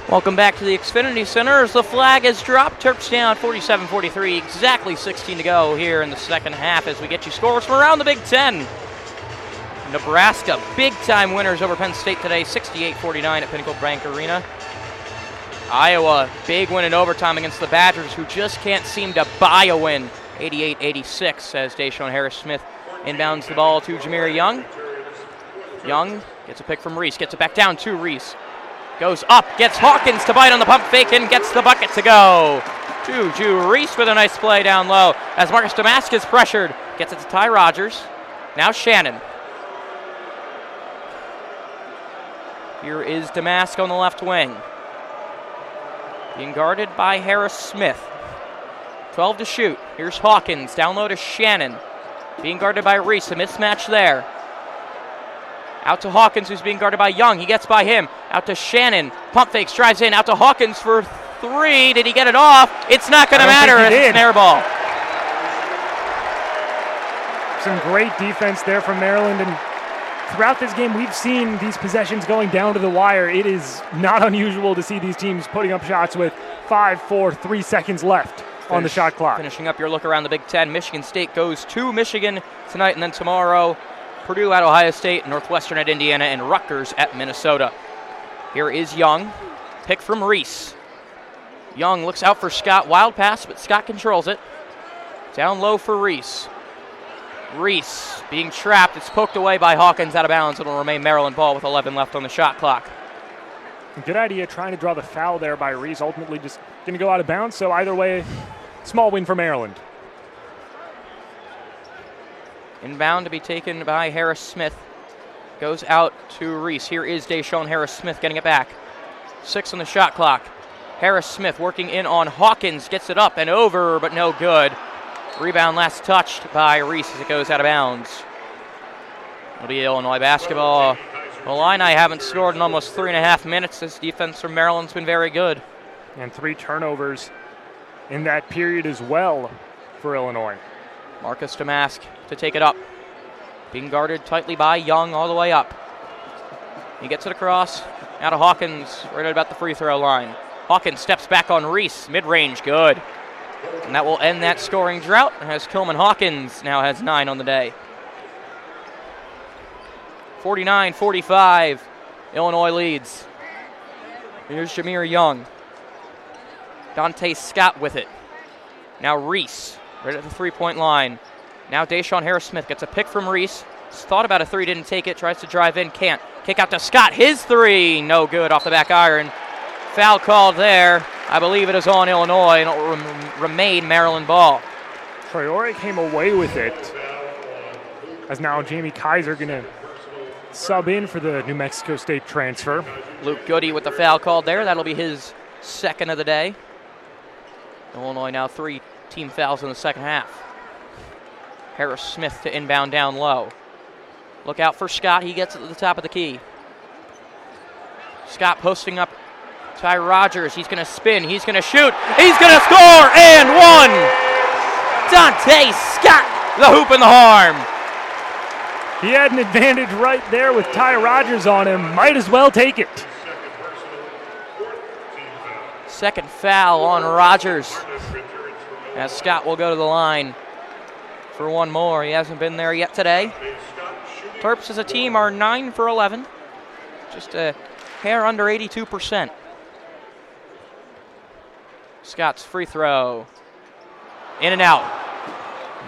Welcome back to the Xfinity Center as the flag is dropped. Terps down 47-43, exactly 16 to go here in the second half as we get you scores from around the Big Ten. Nebraska, big-time winners over Penn State today, 68-49 at Pinnacle Bank Arena. Iowa, big win in overtime against the Badgers, who just can't seem to buy a win, 88-86 as Deshaun Harris-Smith inbounds the ball to Jameer Young. Young gets a pick from Reese, gets it back down to Reese. Goes up, gets Hawkins to bite on the pump fake and gets the bucket to go. Juju Reese with a nice play down low as Marcus Damask is pressured. Gets it to Ty Rogers. Now Shannon. Here is Damask on the left wing. Being guarded by Harris-Smith. 12 to shoot. Here's Hawkins. Down low to Shannon. Being guarded by Reese. A mismatch there. Out to Hawkins, who's being guarded by Young. He gets by him. Out to Shannon. Pump fakes, drives in. Out to Hawkins for three. Did he get it off? It's not going to matter. It's an air ball. Some great defense there from Maryland. And throughout this game, we've seen these possessions going down to the wire. It is not unusual to see these teams putting up shots with 5, 4, 3 seconds left on the shot clock. Finishing up your look around the Big Ten, Michigan State goes to Michigan tonight, and then tomorrow, Purdue at Ohio State, Northwestern at Indiana, and Rutgers at Minnesota. Here is Young. Pick from Reese. Young looks out for Scott. Wild pass, but Scott controls it. Down low for Reese. Reese being trapped. It's poked away by Hawkins out of bounds. It'll remain Maryland ball with 11 left on the shot clock. Good idea trying to draw the foul there by Reese. Ultimately just going to go out of bounds. So either way, small win for Maryland. Inbound to be taken by Harris-Smith. Goes out to Reese. Here is Deshaun Harris-Smith getting it back. 6 on the shot clock. Harris-Smith working in on Hawkins. Gets it up and over, but no good. Rebound last touched by Reese as it goes out of bounds. It'll be Illinois basketball. The Illini haven't scored in almost 3.5 minutes. This defense from Maryland's been very good. And 3 turnovers in that period as well for Illinois. Marcus Damask to take it up. Being guarded tightly by Young all the way up. He gets it across. Out to Hawkins right at about the free throw line. Hawkins steps back on Reese. Mid-range, good. And that will end that scoring drought as Coleman Hawkins now has 9 on the day. 49-45, Illinois leads. Here's Jameer Young. Dante Scott with it. Now Reese, right at the three-point line. Now Deshaun Harris-Smith gets a pick from Reese. Thought about a three, didn't take it. Tries to drive in, can't. Kick out to Scott. His three, no good off the back iron. Foul called there. I believe it is on Illinois, and it will remain Maryland ball. Traore came away with it. As now Jamie Kaiser going to sub in for the New Mexico State transfer. Luke Goody with the foul called there. That'll be his second of the day. Illinois now 3 team fouls in the second half. Harris-Smith to inbound down low. Look out for Scott. He gets it to the top of the key. Scott posting up Ty Rogers. He's going to spin. He's going to shoot. He's going to score and one. Dante Scott, the hoop and the harm. He had an advantage right there with Ty Rogers on him. Might as well take it. Second foul on Rogers. As Scott will go to the line for one more. He hasn't been there yet today. Terps as a team are 9 for 11. Just a hair under 82%. Scott's free throw. In and out.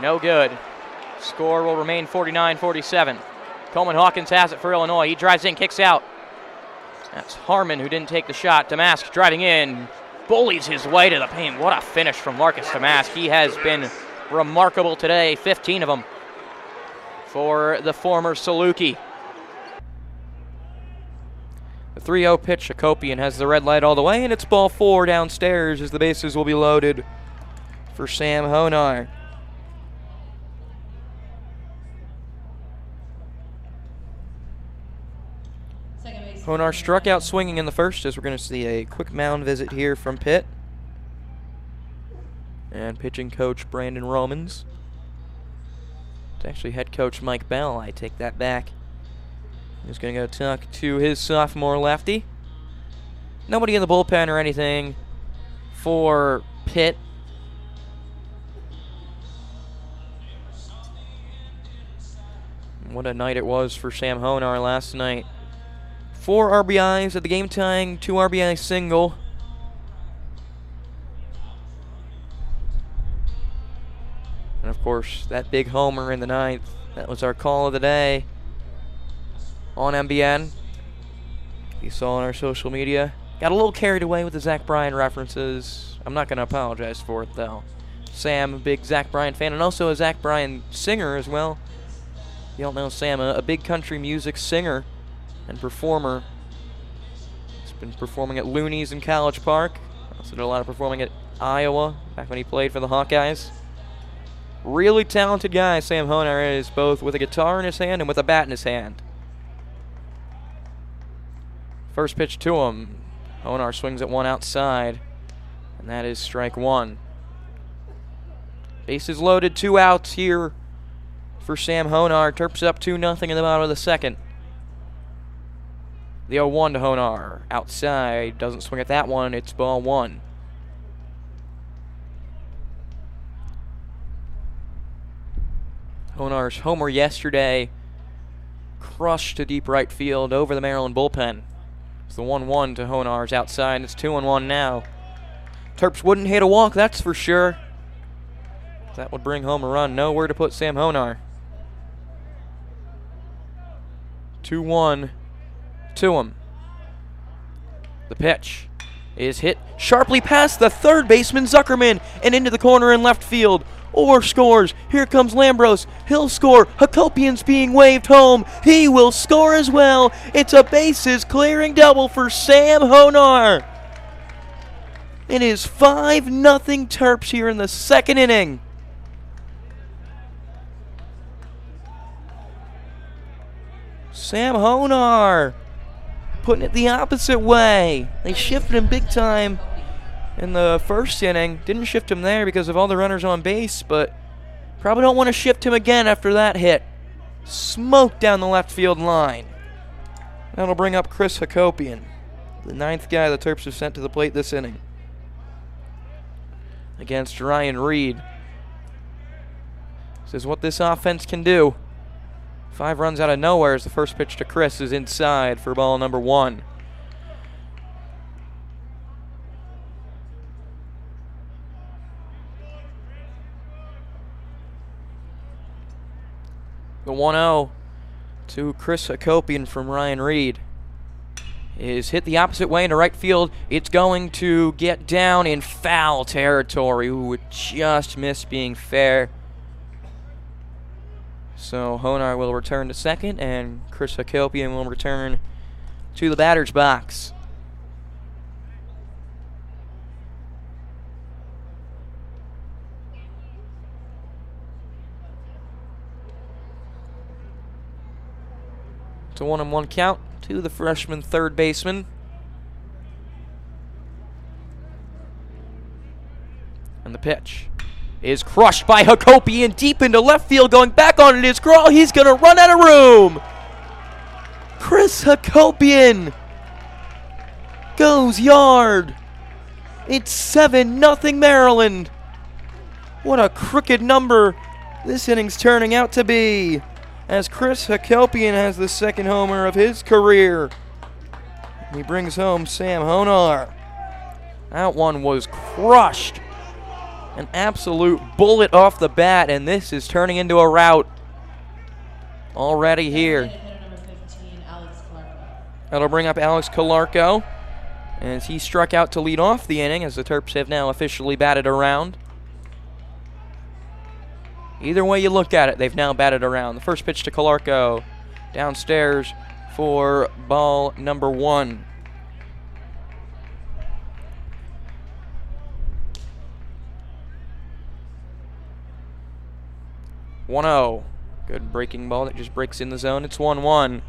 No good. Score will remain 49-47. Coleman Hawkins has it for Illinois. He drives in, kicks out. That's Harmon who didn't take the shot. Damask driving in. Bullies his way to the paint. What a finish from Marcus Damask. He has been remarkable today. 15 of them for the former Saluki. The 3-0 pitch, Akopian has the red light all the way, and it's ball 4 downstairs as the bases will be loaded for Sam Honar. Honar struck out swinging in the first as we're going to see a quick mound visit here from Pitt. And pitching coach Brandon Romans. It's actually head coach Mike Bell. I take that back. He's going to go talk to his sophomore lefty. Nobody in the bullpen or anything for Pitt. What a night it was for Sam Honar last night. 4 RBIs at the game tying 2 RBI single. And of course, that big homer in the 9th. That was our call of the day on MBN. You saw on our social media. Got a little carried away with the Zach Bryan references. I'm not going to apologize for it, though. Sam, a big Zach Bryan fan, and also a Zach Bryan singer as well. You don't know Sam, a big country music singer and performer. He's been performing at Looney's in College Park. Also did a lot of performing at Iowa back when he played for the Hawkeyes. Really talented guy, Sam Honar is, both with a guitar in his hand and with a bat in his hand. First pitch to him. Honar swings at one outside, and that is strike 1. Bases loaded, 2 outs here for Sam Honar. Terps up 2-0 in the bottom of the 2nd. The 0-1 to Honar. Outside, doesn't swing at that one. It's ball 1. Honar's homer yesterday crushed to deep right field over the Maryland bullpen. It's the 1-1 to Honar's outside. It's 2-1 now. Terps wouldn't hit a walk, that's for sure. That would bring home a run. Nowhere to put Sam Honar. 2-1 to him. The pitch is hit sharply past the third baseman, Zuckerman, and into the corner in left field. Orr scores. Here comes Lambros. He'll score. Hakopian's being waved home. He will score as well. It's a bases clearing double for Sam Honar. It is 5-0 Terps here in the 2nd inning. Sam Honar putting it the opposite way. They shifted him big time in the 1st inning. Didn't shift him there because of all the runners on base, but probably don't want to shift him again after that hit. Smoked down the left field line. That'll bring up Chris Hakopian, the 9th guy the Terps have sent to the plate this inning against Ryan Reed. This is what this offense can do. 5 runs out of nowhere as the first pitch to Chris is inside for ball number 1. The 1-0 to Chris Hakopian from Ryan Reed is hit the opposite way into right field. It's going to get down in foul territory. Ooh, it just missed being fair. So Honar will return to second, and Chris Hakopian will return to the batter's box. It's a 1-1 count to the freshman third baseman. And the pitch is crushed by Hakopian deep into left field, going back on it is Grawl. He's going to run out of room. Chris Hakopian goes yard. It's 7-0 Maryland. What a crooked number this inning's turning out to be, as Chris Hakopian has the 2nd homer of his career. He brings home Sam Honar. That one was crushed. An absolute bullet off the bat, and this is turning into a rout already here. That'll bring up Alex Calarco, as he struck out to lead off the inning, as the Terps have now officially batted around. Either way you look at it, they've now batted around. The first pitch to Calarco, downstairs for ball number 1. Good breaking ball that just breaks in the zone. It's 1-1.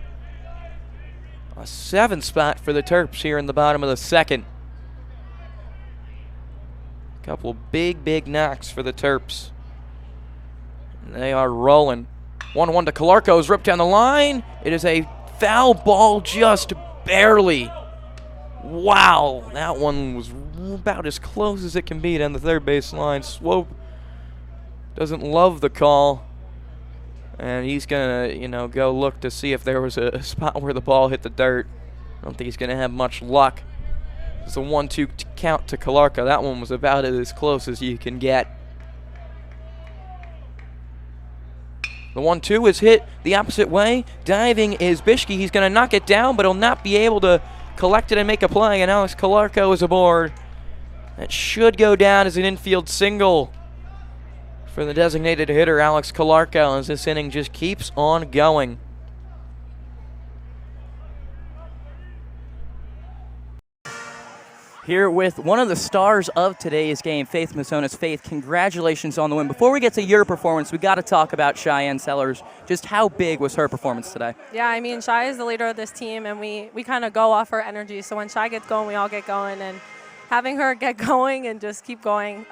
A 7 spot for the Terps here in the bottom of the 2nd. Couple big knocks for the Terps. And they are rolling. 1-1 to Calarco is ripped down the line. It is a foul ball, just barely. Wow, that one was about as close as it can be down the third baseline. Swope doesn't love the call, and he's gonna, go look to see if there was a spot where the ball hit the dirt. I don't think he's gonna have much luck. It's a 1-2 count to Kalarka. That one was about as close as you can get. The 1-2 is hit the opposite way. Diving is Bishke. He's going to knock it down, but he'll not be able to collect it and make a play. And Alex Kalarko is aboard. That should go down as an infield single for the designated hitter, Alex Kalarko, as this inning just keeps on going. Here with one of the stars of today's game, Faith Mazonas. Faith, congratulations on the win. Before we get to your performance, we got to talk about Cheyenne Sellers. Just how big was her performance today? Yeah, I mean, Shy is the leader of this team, and we kind of go off her energy. So when Shy gets going, we all get going. And having her get going and just keep going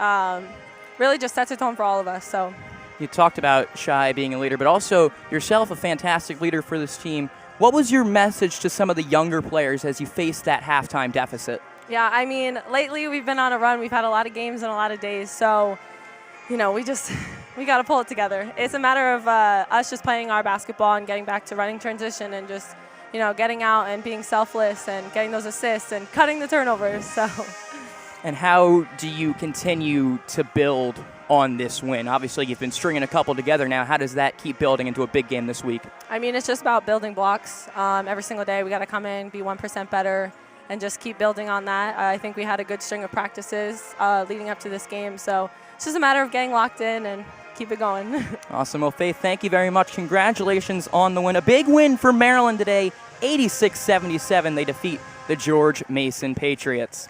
really just sets a tone for all of us. So you talked about Shy being a leader, but also yourself a fantastic leader for this team. What was your message to some of the younger players as you faced that halftime deficit? Yeah, I mean, lately we've been on a run. We've had a lot of games and a lot of days. So, we got to pull it together. It's a matter of us just playing our basketball and getting back to running transition and just, getting out and being selfless and getting those assists and cutting the turnovers. So. And how do you continue to build on this win? Obviously, you've been stringing a couple together now. How does that keep building into a big game this week? I mean, it's just about building blocks. Every single day we got to come in, be 1% better, and just keep building on that. I think we had a good string of practices leading up to this game. So it's just a matter of getting locked in and keep it going. Awesome. Well, Faith, thank you very much. Congratulations on the win. A big win for Maryland today, 86-77. They defeat the George Mason Patriots.